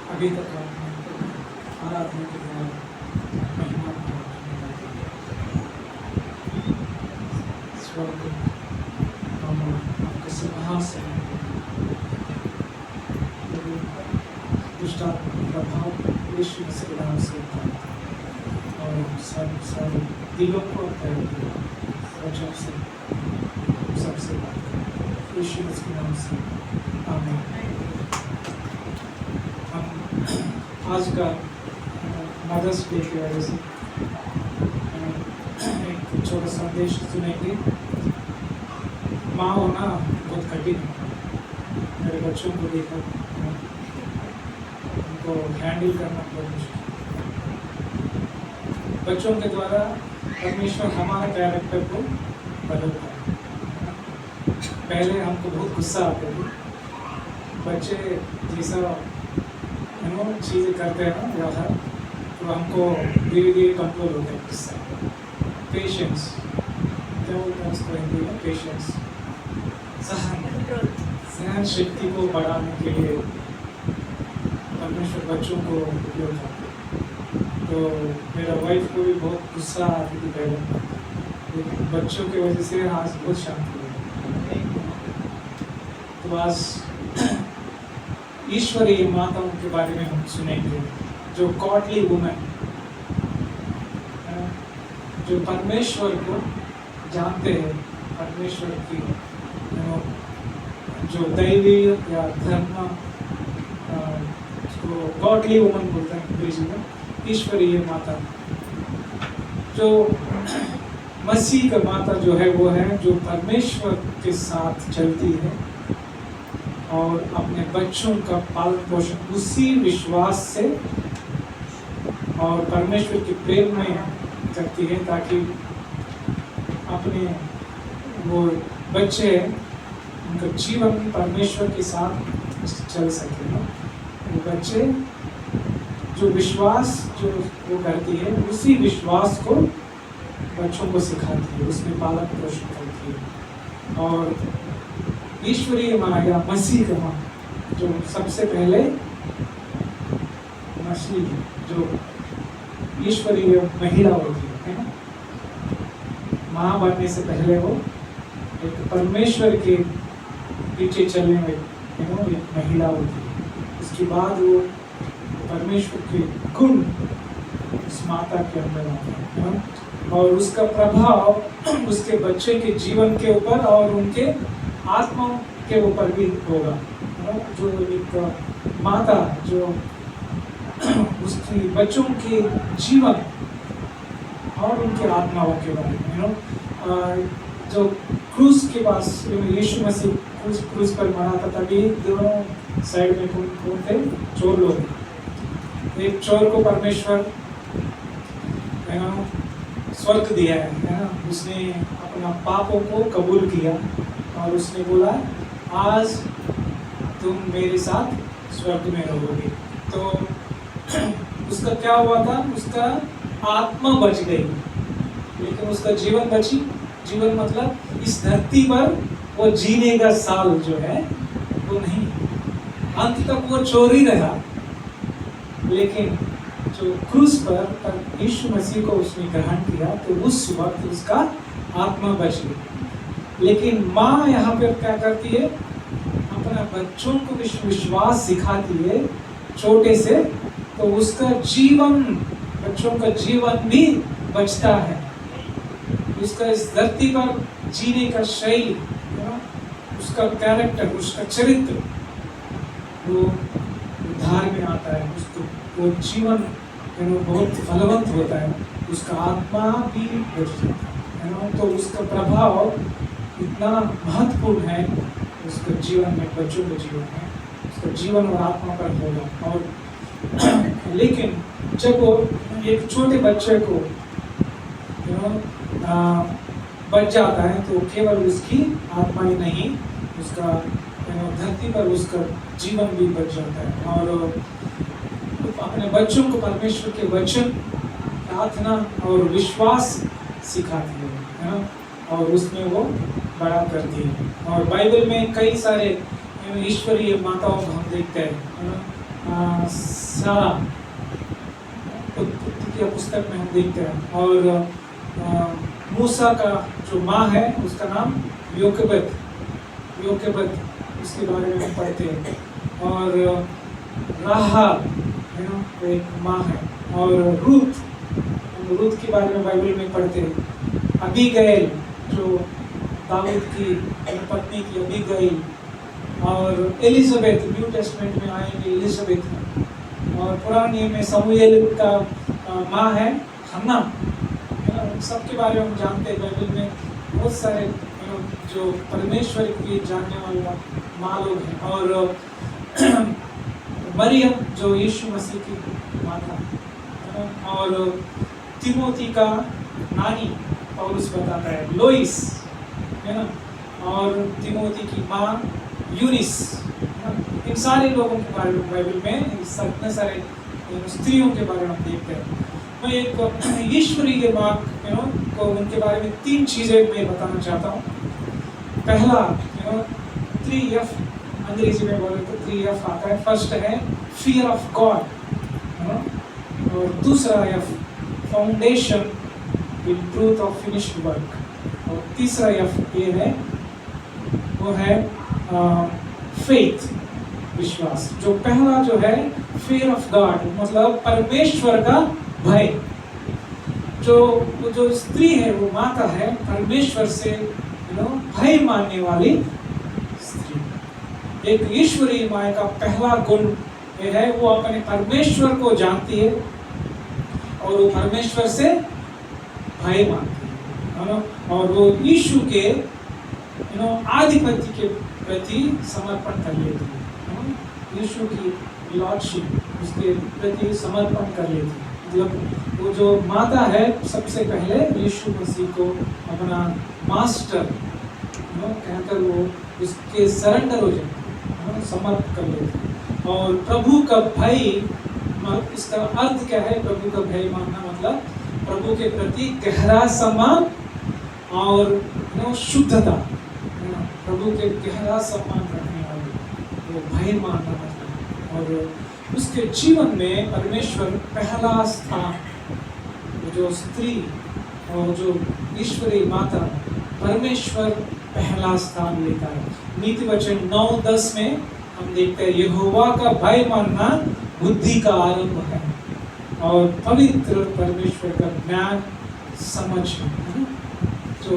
अभी तक आपने आराधना के द्वारा महिमा स्वर्ग हम आपके सिंहासन दुष्टात्मा प्रभाव यीशु मसीह के नाम से और सब दिलों को वचन से सबसे बात यीशु मसीह के नाम से आमीन। हम आज का मदर्स डे की वजह से एक छोटा संदेश सुनेंगे। माँ होना बहुत कठिन है। मेरे बच्चों को देखा उनको हैंडल करना बहुत मुश्किल। बच्चों के द्वारा परमेश्वर हमारे कैरेक्टर को बदलता है। पहले हमको बहुत गुस्सा आते थे। बच्चे जैसा चीज़ें करते हैं ना व्यवहार, तो हमको धीरे धीरे कंट्रोल होता है गुस्सा। पेशेंस, क्या बोलते हैं उसको हिंदी में? पेशेंस, सहन शक्ति को बढ़ाने के लिए परमेश्वर बच्चों को उपयोग करते हैं। तो मेरा वाइफ को भी बहुत गुस्सा आती थी पहले, लेकिन बच्चों की वजह से आज बहुत शांति है। तो आज ईश्वरीय माताओं के बारे में हम सुनेंगे, जो गॉडली वुमेन, जो परमेश्वर को जानते हैं, परमेश्वर की जो दैवीय या धर्म, उसको गॉडली वुमन बोलते हैं अंग्रेजी में, ईश्वरीय माता। जो मसीह का माता जो है वो है जो परमेश्वर के साथ चलती है और अपने बच्चों का पालन पोषण उसी विश्वास से और परमेश्वर के प्रेम में करती है, ताकि अपने वो बच्चे उनका जीवन परमेश्वर के साथ चल सके। वो बच्चे जो विश्वास जो वो करती है उसी विश्वास को बच्चों को सिखाती है, उसमें पालन पोषण करती है। और ईश्वरीय माँ या मसीह का माँ जो सबसे पहले मसीह जो ईश्वरीय महिला होती है ना, माँ बनने से पहले वो एक परमेश्वर के पीछे चलने में एक महिला होती है। उसके बाद वो परमेश्वर के गुण उस माता के अंदर आते हैं और उसका प्रभाव उसके बच्चे के जीवन के ऊपर और उनके आत्मा के ऊपर भी होगा। जो एक माता जो उसकी बच्चों के जीवन और उनके आत्माओं के बारे में जो क्रूस के पास यीशु मसीह क्रूस पर मरा था, तभी दोनों साइड में कौन थे? चोर लोग। एक चोर को परमेश्वर स्वर्ग दिया है ना, उसने अपना पापों को कबूल किया और उसने बोला आज तुम मेरे साथ स्वर्ग में रहोगे। तो उसका क्या हुआ था? उसका आत्मा बच गई, लेकिन उसका जीवन बची। जीवन मतलब इस धरती पर वो जीने का साल जो है वो नहीं, अंत तक वो चोर ही रहा। लेकिन जो क्रूस पर यीशु मसीह को उसने ग्रहण किया तो उस वक्त उसका आत्मा बच गई। लेकिन माँ यहाँ पर क्या करती है? अपना बच्चों को विश्वास सिखाती है छोटे से, तो उसका जीवन, बच्चों का जीवन भी बचता है। उसका इस धरती पर जीने का शैली, उसका कैरेक्टर, उसका चरित्र वो उद्धार में आता है। उसको वो जीवन बहुत फलवंत होता है, उसका आत्मा भी बच जाता है। तो उसका प्रभाव इतना महत्वपूर्ण है उसका जीवन में, बच्चों के जीवन में, उसका जीवन और आत्मा पर होगा। और लेकिन जब वो एक छोटे बच्चे को बच जाता है तो केवल उसकी आत्मा ही नहीं, उसका धरती पर उसका जीवन भी बच जाता है। और अपने बच्चों को परमेश्वर के वचन, प्रार्थना और विश्वास सिखाती है ना, और उसमें वो बड़ा करती है। और बाइबल में कई सारे ईश्वरीय माताओं को हम देखते हैं, सारा उत्पत्ति की पुस्तक में हम देखते हैं। और मूसा का जो माँ है उसका नाम योकेबेद उसके बारे में हम पढ़ते हैं। और राहाब एक माँ है। और रूथ के बारे में बाइबल में पढ़ते हैं। अबीगैल जो दाऊद की पत्नी की अबीगैल। और एलिजाबेथ न्यू टेस्टमेंट में आएंगे एलिजाबेथ। और पुराने नियम में समूएल का माँ है हन्ना। सबके बारे में हम जानते हैं। बाइबल में बहुत सारे जो परमेश्वर की जानने वाला माँ लोग हैं। और मरियम जो यीशु मसीह की माँ था। और तिमोथी का नानी पौलुस बताता है लोइस, है ना। और तिमोथी की माँ यूनिस। इन सारे लोगों के बारे में बाइबल में इतने सारे स्त्रियों के बारे में हम देखते हैं। मैं एक ईश्वरीय माँ को उनके बारे में 3 चीज़ें मैं बताना चाहता हूँ। पहला 3F अंग्रेजी में बोले तो 3F आता है। फर्स्ट है फियर ऑफ गॉड। और दूसरा F foundation with truth of finished work. और तीसरा F ये है वो है फेथ विश्वास। जो पहला जो है फियर ऑफ गॉड मतलब परमेश्वर का भय। जो स्त्री है वो माता है परमेश्वर से भय मानने वाली स्त्री। एक ईश्वरीय माँ का पहला गुण ये है वो अपने परमेश्वर को जानती है और वो परमेश्वर से भय मानती है। और वो यीशु के आधिपत्य के प्रति समर्पण कर लेती है। यीशु की लॉर्डशिप उसके प्रति समर्पण कर लेती है। मतलब वो जो माता है सबसे पहले यीशु मसीह को अपना मास्टर कहकर वो उसके सरेंडर हो जाए, समर्पण कर लेती है। और प्रभु का भय, इसका अर्थ क्या है? प्रभु का भय मानना मतलब प्रभु के प्रति गहरा सम्मान और शुद्धता, प्रभु के गहरा सम्मान रखने वाले वो भय मानना मतलब। और उसके जीवन में परमेश्वर पहला स्थान, जो स्त्री और जो ईश्वरीय माता परमेश्वर पहला स्थान लेता है। नीति वचन 9:10 में हम देखते हैं यहोवा का भय मानना बुद्धि का आरंभ है और पवित्र परमेश्वर का ज्ञान समझ है। तो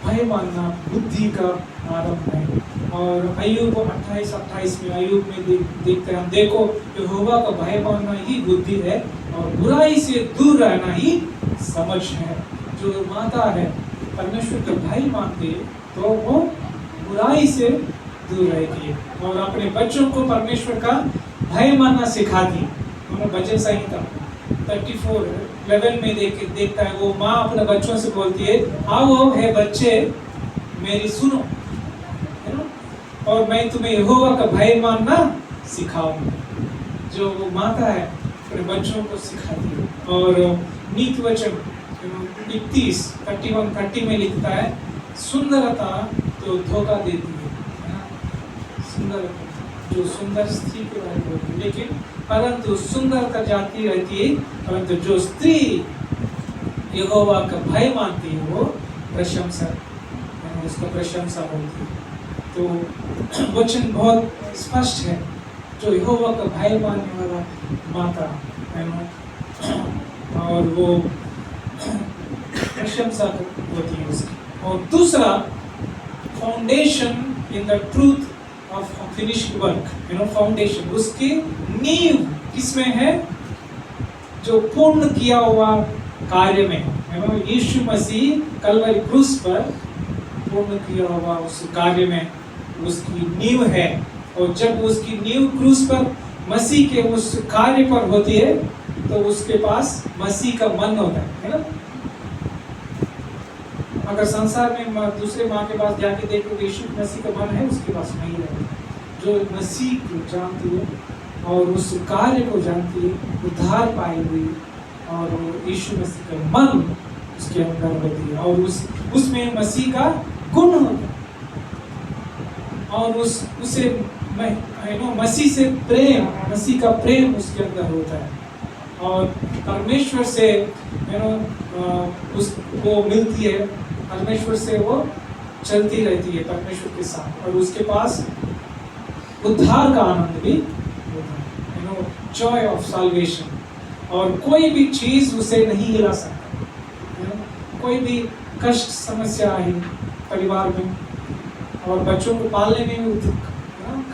भय मानना बुद्धि का आरंभ है। और अय्यूब 28:28 में अय्यूब में देखते हैं हम, देखो यहोवा का भय मानना ही बुद्धि है और बुराई से दूर रहना ही समझ है। जो माता है परमेश्वर का भय मानती है तो वो बुराई से दूर रहती है और अपने बच्चों को परमेश्वर का भय मानना सिखाती है। वचन संहिता 34:11 में देखता है वो माँ अपने बच्चों से बोलती है, आओ है बच्चे मेरी सुनो, है ना, और मैं तुम्हें यहोवा का भय मानना सिखाऊंगा। जो वो माता है अपने बच्चों को सिखाती है। और नीति वचन 31:30 में लिखता है, सुंदरता तो धोखा देती है, सुंदरता जो सुंदर स्त्री के बारे में बोलती है, लेकिन परंतु सुंदरता जाती रहती है, परंतु जो स्त्री यहोवा का भय मानती है वो प्रशंसा, उसका प्रशंसा होती है। तो वचन बहुत स्पष्ट है, जो यहोवा का भय मानने वाला माता है और वो प्रशंसा होती है उसकी। और दूसरा foundation in the truth of finished work, foundation उसकी नींव किसमें है? जो पूर्ण किया हुआ कार्य में, यीशु मसीह कलवरी क्रूस पर पूर्ण किया हुआ उस कार्य में उसकी नींव है। और जब उसकी नींव क्रूस पर मसीह के उस कार्य पर होती है तो उसके पास मसीह का मन होता है ना। अगर संसार में दूसरे माँ के पास जाके देखो तो यीशु मसीह का मन है उसके पास नहीं है। जो मसीह को जानती है और उस कार्य को जानती है, उद्धार पाई हुई, और यीशु मसीह का मन उसके अंदर होती है और उसमें मसीह का गुण होता है और उसे मसीह से प्रेम, मसीह का प्रेम उसके अंदर होता है और परमेश्वर से उसको मिलती है, परमेश्वर से वो चलती रहती है परमेश्वर के साथ, और उसके पास उद्धार का आनंद भी होता है, जॉय ऑफ साल्वेशन। और कोई भी चीज उसे नहीं हिला सकता। कोई भी कष्ट समस्या आई परिवार में और बच्चों को पालने में भी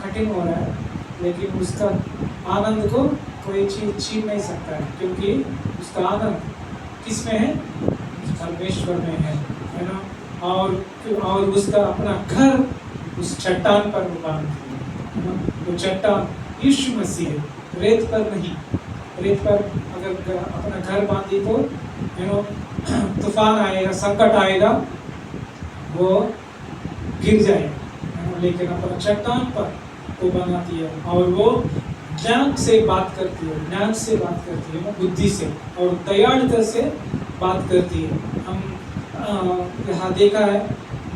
कठिन हो रहा है, लेकिन उसका आनंद को कोई चीज छीन नहीं सकता है, क्योंकि उसका आनंद किस में है? परमेश्वर में है ना। और उसका अपना घर उस चट्टान पर बांधती है। वो चट्टान यीशु मसीह है, रेत पर नहीं। रेत पर अगर अपना घर बांधी तो तूफान आएगा, संकट आएगा, वो गिर जाएगा, लेकिन अपना चट्टान पर वो बनाती है और वो ज्ञान से बात करती है, ज्ञान से बात करती है, बुद्धि से और दयालुता से बात करती है। हम यहाँ देखा है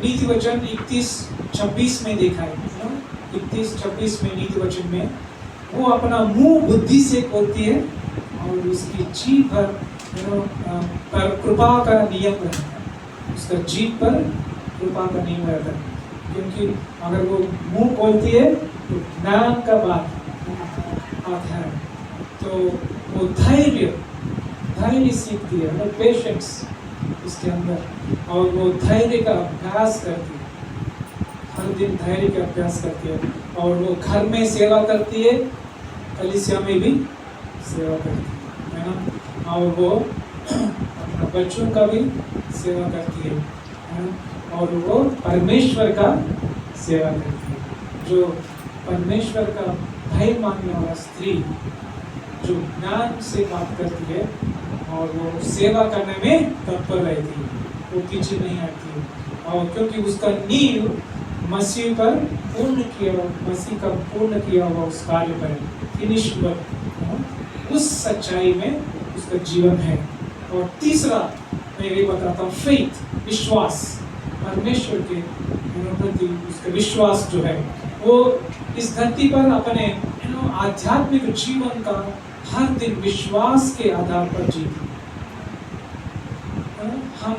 नीति वचन 31-26 में देखा है, 31-26 में नीति वचन में वो अपना मुंह बुद्धि से खोलती है और उसकी जीभ पर कृपा का नियम रहता है, उसका जीभ पर कृपा का नियम रहता है, क्योंकि अगर वो मुंह खोलती है तो ज्ञान का बात आता है, तो वो धैर्य सीखती है, पेशेंस इसके अंदर, और वो धैर्य का अभ्यास करती है, हर दिन धैर्य का अभ्यास करती है, और वो घर में सेवा करती है, कलीसिया में भी सेवा करती है ना, और वो अपना बच्चों का भी सेवा करती है ना, और वो परमेश्वर का सेवा करती है। जो परमेश्वर का भय मानने वाला स्त्री जो ज्ञान से बात करती है और वो सेवा करने में तत्पर रहती है, वो पीछे नहीं हटती है, और क्योंकि उसका नींव मसीह पर मसीह का पूर्ण किया हुआ उस कार्य पर फिनिश वर्क, उस सच्चाई में उसका जीवन है। और तीसरा मैं ये बताता हूँ, फेथ, विश्वास, परमेश्वर के प्रति उसका विश्वास जो है, वो इस धरती पर अपने आध्यात्मिक जीवन का हर दिन विश्वास के आधार पर जीते। हम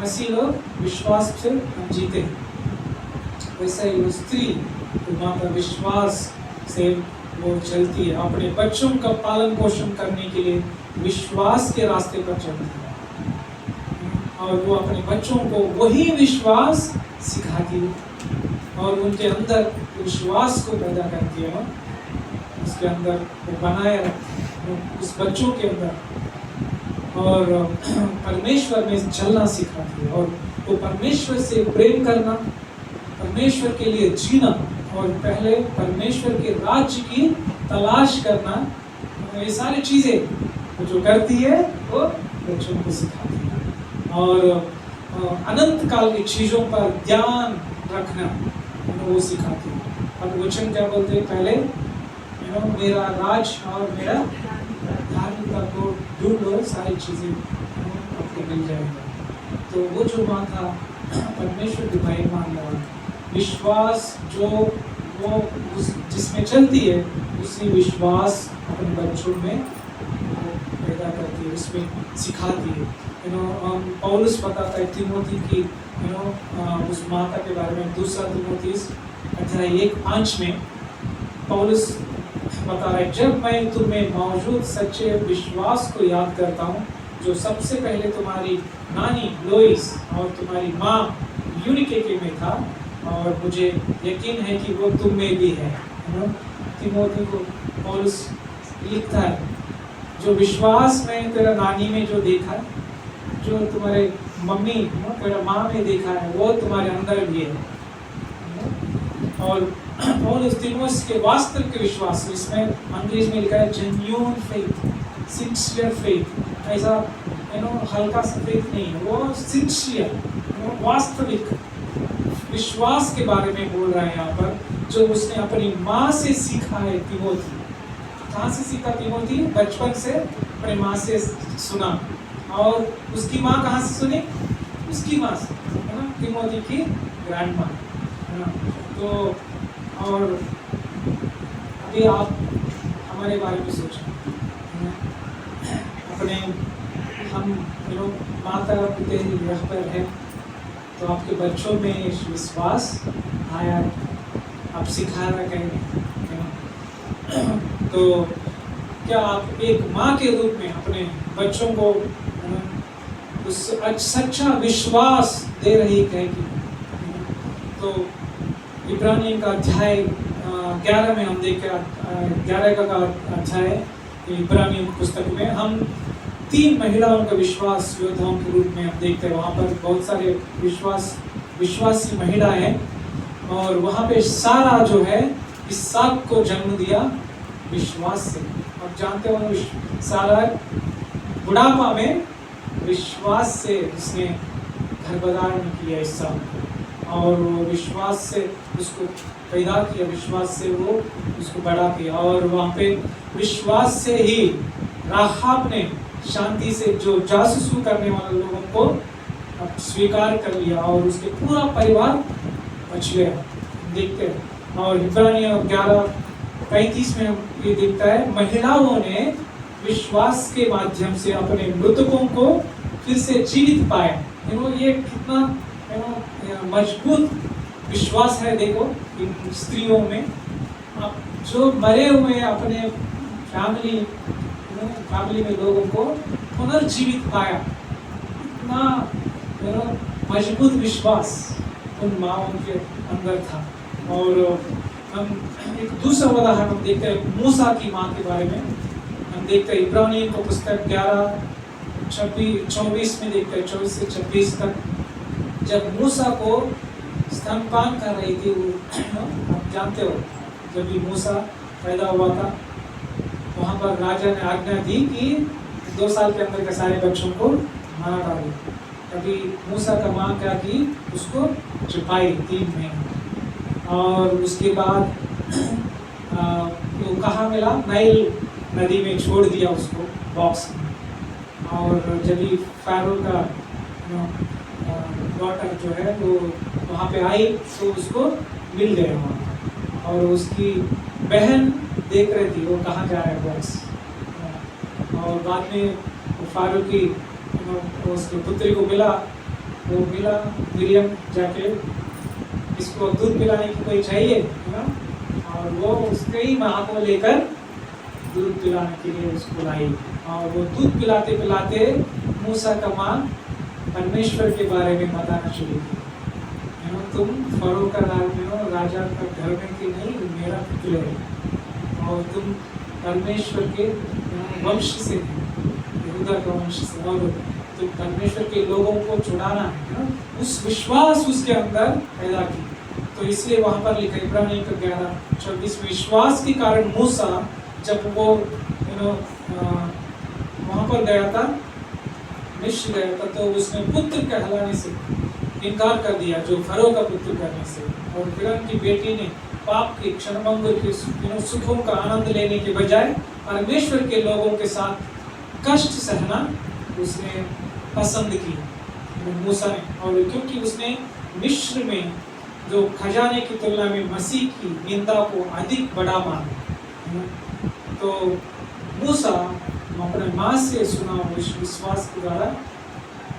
मसीह लोग विश्वास से हम जीते हैं, वैसा ही वो स्त्री माता विश्वास से वो चलती है, अपने बच्चों का पालन पोषण करने के लिए विश्वास के रास्ते पर चलती है, और वो अपने बच्चों को वही विश्वास सिखाती है और उनके अंदर विश्वास को पैदा करती है, उसके अंदर वो बनाए रखती है उस बच्चों के अंदर, और परमेश्वर में चलना सिखाती है, और वो परमेश्वर से प्रेम करना, परमेश्वर के लिए जीना, और पहले परमेश्वर के राज्य की तलाश करना, ये सारी चीज़ें जो करती है वो बच्चों को सिखाती है, और अनंत काल की चीज़ों पर ध्यान रखना वो सिखाती है। अब वचन क्या बोलते हैं? पहले मेरा राज और मेरा धार्मिकता को ढूंढ लो, सारी चीज़ें आपको मिल जाएगा। तो वो जो माँ था परमेश्वर की भय मानने वाला, विश्वास जो वो जिसमें चलती है, उसी विश्वास अपने बच्चों में पैदा करती है, उसमें सिखाती है। पौलुस बताता है तिमोथी की उस माता के बारे में, 2 तिमोथी अध्याय 1:5 में पौलुस बता रहा है, जब मैं तुम्हें मौजूद सच्चे विश्वास को याद करता हूँ जो सबसे पहले तुम्हारी नानी लोइस और तुम्हारी माँ यूनिके में था, और मुझे यकीन है कि वो तुम में भी है। तिमोथी को पौलुस लिखता है, जो विश्वास में तेरा नानी में जो देखा है, जो तुम्हारे मम्मी तेरा माँ में देखा है, वो तुम्हारे अंदर भी है। और पौलुस तिमोथी के वास्तविक विश्वास, इसमें अंग्रेजी में लिखा है जेन्युइन फेथ, सिंसियर फेथ, ऐसा हल्का सा फेथ नहीं है, वो सिंसियर वास्तविक विश्वास के बारे में बोल रहा है यहाँ पर, जो उसने अपनी माँ से सीखा है। तिमोथी कहाँ से सीखा? तिमोथी बचपन से अपने माँ से सुना, और उसकी माँ कहाँ से सुनी? उसकी माँ से, है ना, तिमोथी की ग्रैंड माँ, है ना। तो और अभी आप हमारे बारे में सोचें, अपने हम माता पिता यहाँ पर है, तो आपके बच्चों में विश्वास आया है, आप सिखा रहे कहीं, तो क्या आप एक माँ के रूप में अपने बच्चों को उस सच्चा विश्वास दे रही कहेगी? तो इब्रानियों का अध्याय 11 में हम देखते 11 का अध्याय इब्रानियों पुस्तक में हम 3 महिलाओं का विश्वास योद्धाओं के रूप में हम देखते हैं। वहाँ पर बहुत सारे विश्वासी महिलाएं हैं, और वहाँ पे सारा जो है इसहाक को जन्म दिया विश्वास से। आप जानते हो सारा बुढ़ापा में विश्वास से उसने गर्भधारण किया इसहाक, और वो विश्वास से उसको पैदा किया, विश्वास से वो उसको बड़ा किया। और वहाँ पे विश्वास से ही राहाब ने शांति से जो जासूसी करने वाले लोगों को स्वीकार कर लिया, और उसके पूरा परिवार बच गया, देखते हैं। और इब्रानियों 11:35 में ये दिखता है, महिलाओं ने विश्वास के माध्यम से अपने मृतकों को फिर से जीवित पाया। ये कितना मजबूत विश्वास है, देखो इन स्त्रियों में। अब जो मरे हुए अपने फैमिली में लोगों को पुनर्जीवित पाया, इतना मजबूत विश्वास उन माओं के अंदर था। और हम एक दूसरा उदाहरण हम देखते हैं मूसा की माँ के बारे में। हम देखते हैं इब्रानियों को पुस्तक 11:24 में देखते हैं, 24 से 26 तक। जब मूसा को स्तनपान कर रही थी, वो आप जानते हो, जब भी मूसा पैदा हुआ था, वहाँ पर राजा ने आज्ञा दी कि 2 साल के अंदर के सारे बच्चों को मारा डाले। तभी मूसा का माँ क्या की, उसको छुपाई 3 महीने। और उसके बाद वो कहाँ मिला, नाइल नदी में छोड़ दिया उसको बॉक्स में। और जब भी फ़ारो का डॉटर जो है वो वहाँ पे आई, तो उसको मिल गया वहाँ। और उसकी बहन देख रही थी वो कहाँ जा रहा है बॉक्स। और बाद में फ़ारो की उसकी पुत्री को मिला, वो मिला मिरियम जाके, इसको दूध पिलाने की कोई चाहिए ना, और वो उसके ही माँ को लेकर दूध पिलाने के लिए उसको लाई। और वो दूध पिलाते पिलाते मूसा का माँ परमेश्वर के बारे में बताना शुरू की। तुम फरो का राजा का घर में कि नहीं, मेरा पुत्र है, और तुम परमेश्वर के वंश से, यहूदा का वंश से, और तुम परमेश्वर के लोगों को छुड़ाना है। उस विश्वास उसके अंदर पैदा की। तो इसलिए वहाँ पर लिखा इब्रानियों का 11:24 में, विश्वास के कारण मूसा जब वो वहाँ पर गया था, मिस्र गया था, तो उसने पुत्र कहलाने से इनकार कर दिया, जो फरो का पुत्र करने से। और फिरौन की बेटी ने पाप के क्षणभंगुर के सुखों का आनंद लेने के बजाय परमेश्वर के लोगों के साथ कष्ट सहना उसने पसंद की, मूसा ने। और क्योंकि उसने मिस्र में जो खजाने की तुलना में मसीह की निंदा को अधिक बड़ा माना, तो मूसा अपने माँ से सुना विश्वास के द्वारा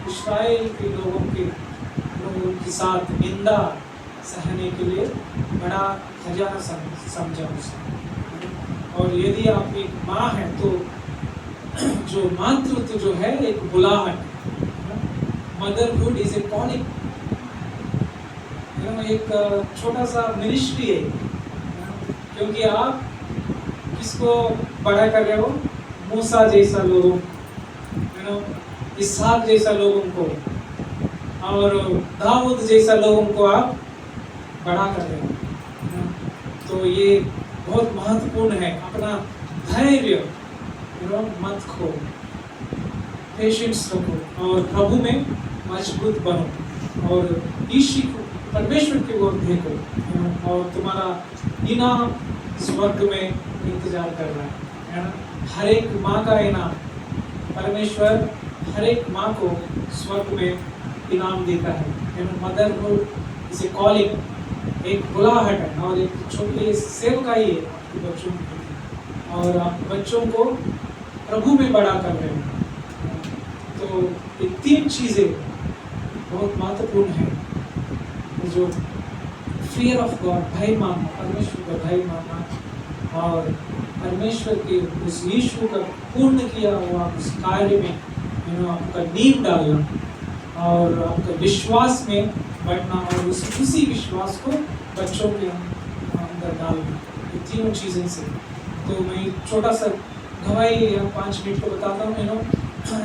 इस्राएल के लोगों के साथ निंदा सहने के लिए बड़ा खजाना समझा उसने। और यदि आप एक माँ है, तो जो मातृत्व जो है एक बुलाहट, मदरहुड इज ए कॉलिंग, एक छोटा सा मिनिस्ट्री है। क्योंकि आप किसको बड़ा कर रहे हो, मूसा जैसा लोगों, इसहाक जैसा लोगों को, और दाऊद जैसा लोगों को आप बड़ा कर रहे हो। तो ये बहुत महत्वपूर्ण है। अपना धैर्य मत खो, पेशेंस रखो, और प्रभु में मजबूत बनो, और यीशु परमेश्वर की ओर देखो, और तुम्हारा इनाम स्वर्ग में इंतजार कर रहा है ना। हर एक माँ का इनाम, परमेश्वर हर एक माँ को स्वर्ग में इनाम देता है। मदरहुड इसे कॉलिंग, एक बुलाहट है, और एक छोटी सेवकाई है। आपके बच्चों के प्रति, और आप बच्चों को प्रभु में बड़ा कर रहे हैं। तो ये 3 चीज़ें बहुत महत्वपूर्ण हैं, जो फियर ऑफ गॉड, भय मानना, परमेश्वर का भय मानना, और परमेश्वर के उस यीशु का पूर्ण किया हुआ उस कार्य में आपका नींव डालना, और आपका विश्वास में बढ़ना, और उसी विश्वास को बच्चों के अंदर डालना, ये तीनों चीज़ें से। तो मैं छोटा सा गवाही 5 मिनट को बताता हूँ।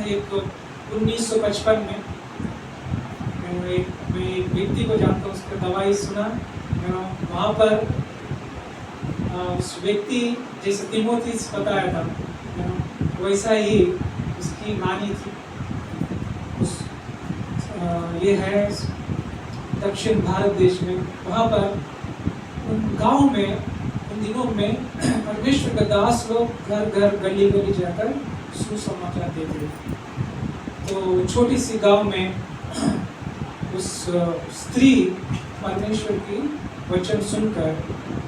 एक 1955 में मैं एक व्यक्ति को जानता हूँ, उसका गवाही सुना। वहाँ पर उस व्यक्ति जैसे तिमोथी बताया था, वैसा ही उसकी नानी थी। ये है दक्षिण भारत देश में। वहाँ पर उन गांव में उन दिनों में परमेश्वर का दास लोग घर घर गली गली जाकर सुसमाचार देते। तो छोटी सी गांव में उस स्त्री परमेश्वर की वचन सुनकर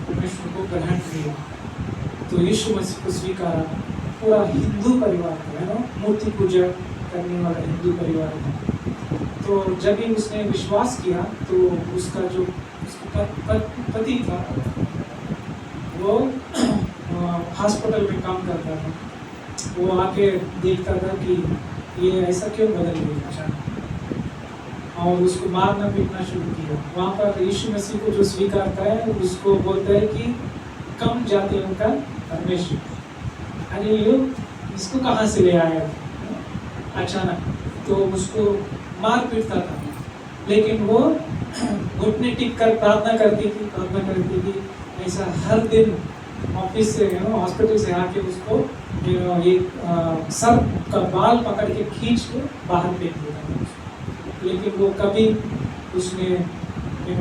परमेश्वर को ग्रहण किया, तो यीशु मसीह को स्वीकारा। पूरा हिंदू परिवार था, है ना, मूर्ति पूजा करने वाला हिंदू परिवार था। तो जब ही उसने विश्वास किया, तो उसका जो उसका पति था वो हॉस्पिटल में काम करता था। वो आके देखता था कि ये ऐसा क्यों बदल गया अचानक, और उसको मारना पीटना शुरू किया। वहाँ पर यीशु मसीह को जो स्वीकारता है उसको बोलता है कि कम जातियों का परमेश्वर, अरे ये इसको कहाँ से ले आया अचानक। तो उसको मार पीटता था, लेकिन वो घुटने टिक कर प्रार्थना करती थी। ऐसा हर दिन ऑफिस से हॉस्पिटल से आके उसको एक सर का बाल पकड़ के खींच के बाहर फेंक देता था। लेकिन वो कभी उसने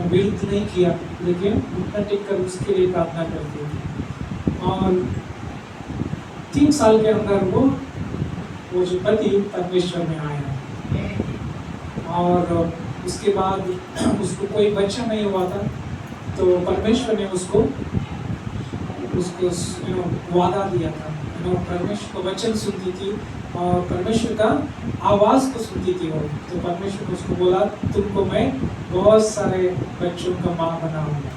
विरुद्ध नहीं किया, लेकिन घुटना टिक कर उसके लिए प्रार्थना करती थी। और 3 साल के अंदर वो जो पति परमेश्वर में आया, और उसके बाद उसको कोई बच्चा नहीं हुआ था। तो परमेश्वर ने उसको वादा दिया था। परमेश्वर को वचन सुनती थी और परमेश्वर का आवाज़ को सुनती थी वो। तो परमेश्वर ने उसको बोला, तुमको मैं बहुत सारे बच्चों का माँ बनाऊंगा,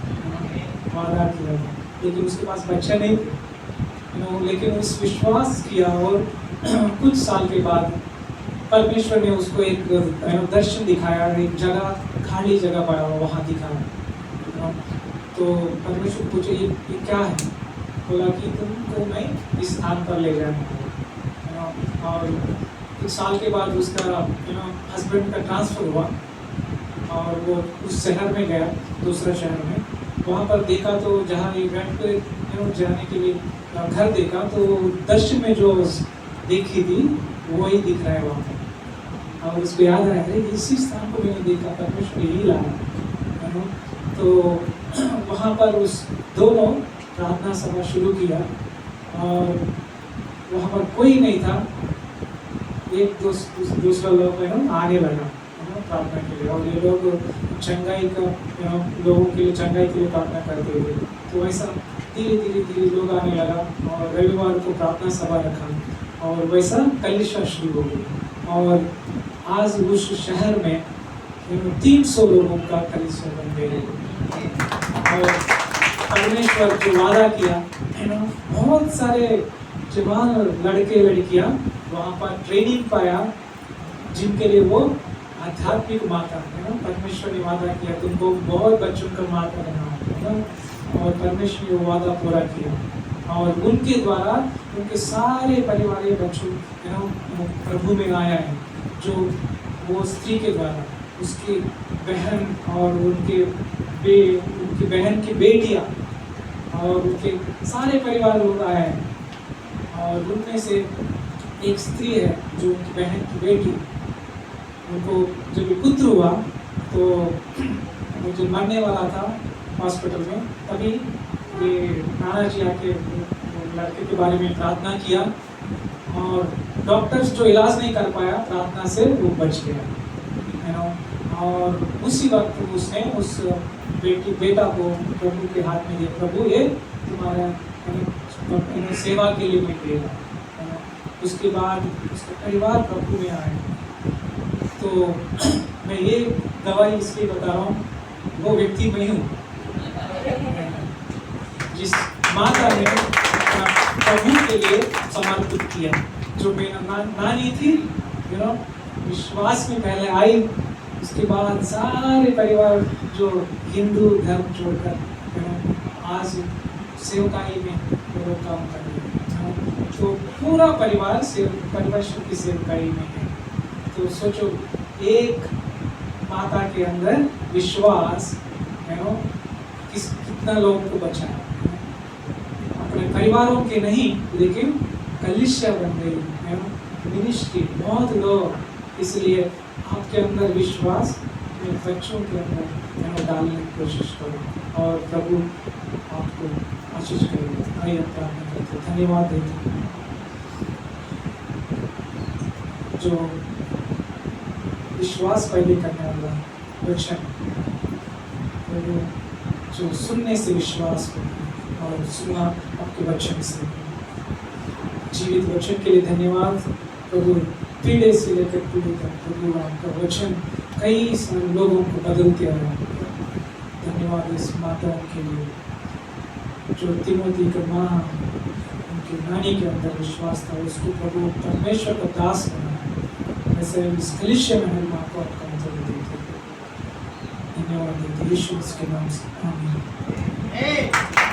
वादा किया था। लेकिन उसके पास बच्चा नहीं थे, लेकिन उस विश्वास किया। और कुछ साल के बाद परमेश्वर ने उसको एक दर्शन दिखाया, एक जगह, खाली जगह पड़ा हुआ वहाँ दिखाया। तो परमेश्वर पूछे ये क्या है? बोला कि तुमको मैं इस स्थान पर ले जाऊँगा। और कुछ साल के बाद उसका हस्बैंड का ट्रांसफ़र हुआ, और वो उस शहर में गया, दूसरा शहर में। वहाँ पर देखा तो जहाँ ये रेंट पे जाने के लिए घर देखा, तो दर्शन में जो देखी थी वही दिख रहा है वहाँ पर। और उसको याद आया है इसी स्थान को मैंने देखा, परमेश्वर यही लाया। तो वहाँ पर उस दोनों प्रार्थना सभा शुरू किया, और वहाँ पर कोई नहीं था। एक दूसरा लोग आने लगा प्रार्थना के लिए, और ये लोग चंगाई का लोगों के लिए चंगाई के लिए प्रार्थना करते थे। तो वैसा धीरे धीरे लोग आने लगा, और रविवार को प्रार्थना सभा रखा, और वैसा कलिशा शुरू हो गई। और आज उस शहर में 300 लोगों का कलिशा बन गए। और परमेश्वर जो वादा किया, बहुत सारे जवान लड़के लड़कियां वहाँ पर ट्रेनिंग पाया, जिनके लिए वो आध्यात्मिक माता है। परमेश्वर ने वादा किया तुमको बहुत बच्चों का माता बनाऊंगा, और परमेश्वर ने वो वादा पूरा किया। और उनके द्वारा उनके सारे परिवार बच्चों प्रभु में आया है। जो वो स्त्री के द्वारा, उसकी बहन और उनकी बहन की बेटियाँ और उनके सारे परिवार लोग आए हैं। और उनमें से एक स्त्री है जो उनकी बहन की बेटी, उनको जब पुत्र हुआ तो वो जो मरने वाला था हॉस्पिटल में, तभी ये नाना जी आके लड़के के बारे में प्रार्थना किया, और डॉक्टर्स जो इलाज नहीं कर पाया, प्रार्थना से वो बच गया। और उसी वक्त उसने उस बेटा को प्रभु के हाथ में दिया, प्रभु ये तुम्हारा सेवा के लिए निकलेगा, है ना। उसके बाद उसका परिवार प्रभु में आए। तो मैं ये गवाही इसलिए बता रहा हूँ, वो व्यक्ति मैं हूँ जिस माता ने प्रभु के लिए समर्पित किया। जो मेरा नानी थी, विश्वास में पहले आई, उसके बाद सारे परिवार जो हिंदू धर्म छोड़कर आज सेवकाई में वो काम कर रहे हैं। तो पूरा परिवार परमेश्वर की सेवकाई में है। तो सोचो, एक माता के अंदर विश्वास कितना लोगों को बचाया, अपने परिवारों के नहीं लेकिन कलीसिया बन गई है, मिनिस्ट्री, बहुत लोग। इसलिए आपके अंदर विश्वास अपने बच्चों के अंदर डालने की कोशिश करो और प्रभु आपको आशीष करेगा। आइए प्रार्थना करते, धन्यवाद देते जो विश्वास पैदा करने वाला वचन, जो सुनने से विश्वास को और सुना आपके वचन से, जीवित वचन के लिए धन्यवाद प्रभु। पीढ़े से लेकर पीढ़े तक प्रभु आपका वचन कई सारे लोगों को बदलते आया। धन्यवाद इस माता के लिए जो तिमोथी का माँ, उनकी नानी के अंदर विश्वास था, उसको प्रभु परमेश्वर का दास बना। ऐसे इस कलीसिया में हम आपको आपका मतलब देते, धन्यवाद देते यीशु के नाम से, आमीन।